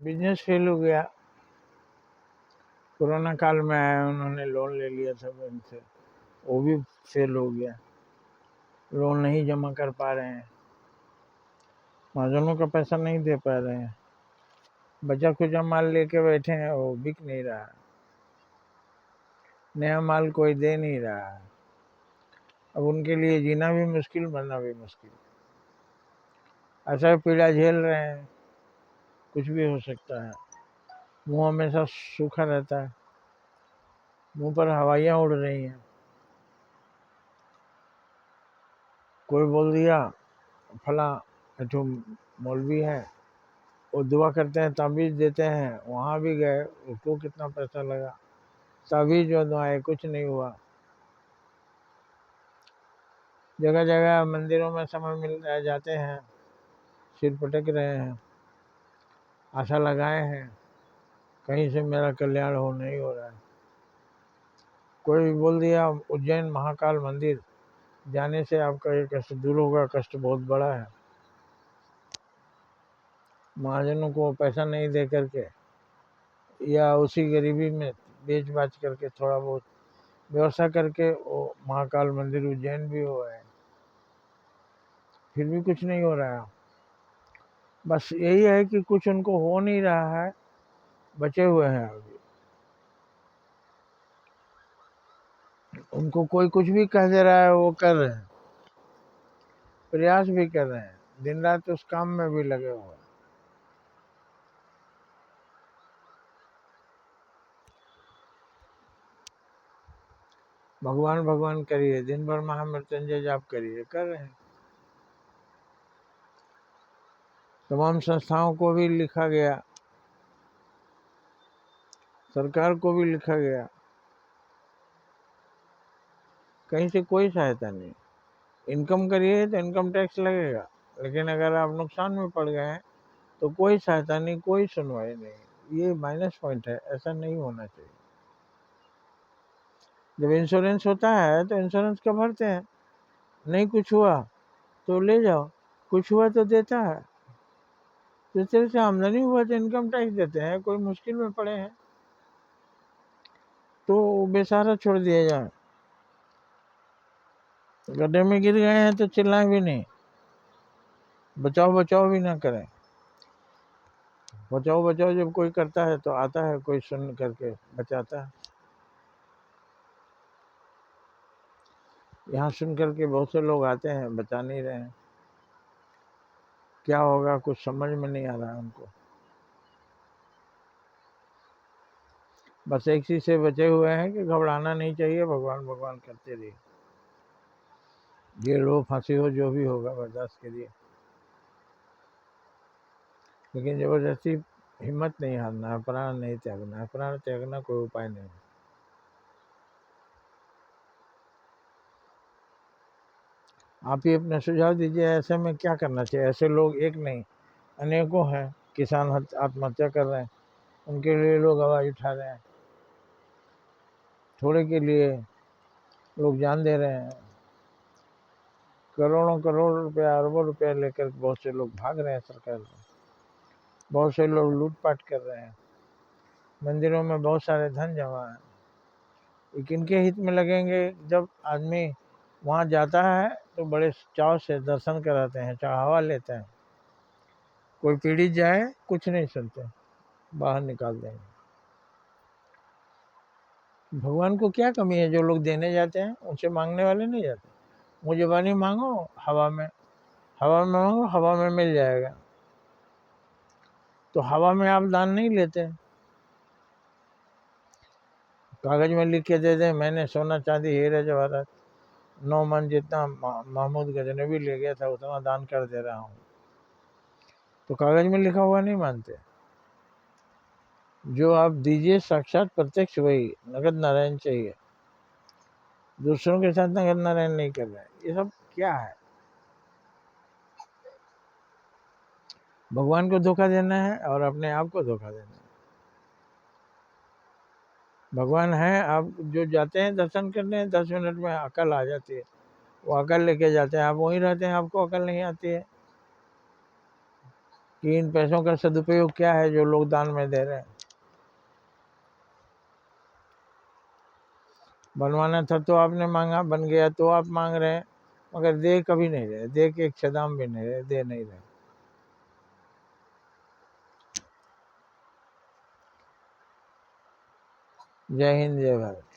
Business fail हो गया। Corona काल में आया, उन्होंने लोन ले लिया था बैंक से, वो भी फेल हो गया। लोन नहीं जमा कर पा रहे हैं, महाजनों का पैसा नहीं दे पा रहे हैं। बचा खुचा माल लेके बैठे हैं, वो बिक नहीं रहा, नया माल कोई दे नहीं रहा। अब उनके लिए जीना भी मुश्किल, मरना भी मुश्किल। ऐसा पीड़ा झेल रहे हैं, कुछ भी हो सकता है। मुंह हमेशा सूखा रहता है, मुंह पर हवाइयाँ उड़ रही हैं। कोई बोल दिया फला जो मौलवी है, वो दुआ करते हैं, ताबीज देते हैं, वहाँ भी गए, उसको कितना पैसा लगा, ताबीज जो दुआए कुछ नहीं हुआ। जगह जगह मंदिरों में समय मिल रहा जाते हैं, सिर पटक रहे हैं, आशा लगाए हैं कहीं से मेरा कल्याण हो, नहीं हो रहा है। कोई बोल दिया उज्जैन महाकाल मंदिर जाने से आपका ये कष्ट दूर होगा, कष्ट बहुत बड़ा है। महाजनों को पैसा नहीं दे करके या उसी गरीबी में बेच बाच करके थोड़ा बहुत व्यवस्था करके वो महाकाल मंदिर उज्जैन भी हुआ है, फिर भी कुछ नहीं हो रहा है। बस यही है कि कुछ उनको हो नहीं रहा है, बचे हुए हैं अभी। उनको कोई कुछ भी कह दे रहा है, वो कर रहे हैं, प्रयास भी कर रहे हैं, दिन रात उस काम में भी लगे हुए हैं। भगवान भगवान करिए, दिन भर महामृत्युंजय जाप करिए, कर रहे हैं। तमाम संस्थाओं को भी लिखा गया, सरकार को भी लिखा गया, कहीं से कोई सहायता नहीं। इनकम करिए तो इनकम टैक्स लगेगा, लेकिन अगर आप नुकसान में पड़ गए हैं तो कोई सहायता नहीं, कोई सुनवाई नहीं। ये माइनस पॉइंट है, ऐसा नहीं होना चाहिए। जब इंश्योरेंस होता है तो इंश्योरेंस का भरते हैं, नहीं कुछ हुआ तो ले जाओ, कुछ हुआ तो देता है। जिस तरह से आमदनी हुआ तो इनकम टैक्स देते हैं। कोई मुश्किल में पड़े हैं तो बेसहारा छोड़ दिया जाए, गड्ढे में गिर गए हैं तो चिल्लाएं भी नहीं, बचाओ बचाओ भी ना करें। बचाओ बचाओ जब कोई करता है तो आता है कोई सुन करके बचाता है। यहाँ सुन करके बहुत से लोग आते हैं, बचा नहीं रहे हैं। क्या होगा कुछ समझ में नहीं आ रहा है उनको। बस एक चीज से बचे हुए हैं कि घबराना नहीं चाहिए, भगवान भगवान करते रहिए, जेल हो फांसी हो जो भी होगा बर्दाश्त करिए, लेकिन जबरदस्ती हिम्मत नहीं हारना है, प्राण नहीं त्यागना है। प्राण त्यागना कोई उपाय नहीं। आप ही अपना सुझाव दीजिए, ऐसे में क्या करना चाहिए। ऐसे लोग एक नहीं अनेकों हैं, किसान आत्महत्या कर रहे हैं, उनके लिए लोग आवाज उठा रहे हैं, थोड़े के लिए लोग जान दे रहे हैं। करोड़ों करोड़ रुपया, अरबों रुपया लेकर बहुत से लोग भाग रहे हैं सरकार से, बहुत से लोग लूटपाट कर रहे हैं, मंदिरों में बहुत सारे धन जमा है। ये किनके हित में लगेंगे? जब आदमी वहाँ जाता है तो बड़े चाव से दर्शन कराते हैं, चढ़ावा लेते हैं। कोई पीड़ित जाए कुछ नहीं सुनते, बाहर निकाल देंगे। भगवान को क्या कमी है? जो लोग देने जाते हैं उनसे मांगने वाले नहीं जाते। मुझे पानी मांगो, हवा में, हवा में मांगो, हवा में मिल जाएगा। तो हवा में आप दान नहीं लेते, कागज में लिख के दे दें मैंने सोना चांदी हीरे जवाहरात 9 मन जितना महमूद गजनबी ले गया था उतना दान कर दे रहा हूँ, तो कागज में लिखा हुआ नहीं मानते। जो आप दीजिए साक्षात प्रत्यक्ष वही नगद नारायण चाहिए। दूसरों के साथ नगद नारायण नहीं कर रहे हैं, ये सब क्या है? भगवान को धोखा देना है और अपने आप को धोखा देना है। भगवान है, आप जो जाते हैं दर्शन करने 10 मिनट में अकल आ जाती है, वो अकल लेके जाते हैं, आप वहीं रहते हैं, आपको अकल नहीं आती है कि इन पैसों का सदुपयोग क्या है जो लोग दान में दे रहे हैं। बनवाना था तो आपने मांगा, बन गया तो आप मांग रहे हैं, मगर दे कभी नहीं रहे, दे के एक छदाम भी नहीं रहे, दे नहीं रहे। जय हिंद, जय भारत।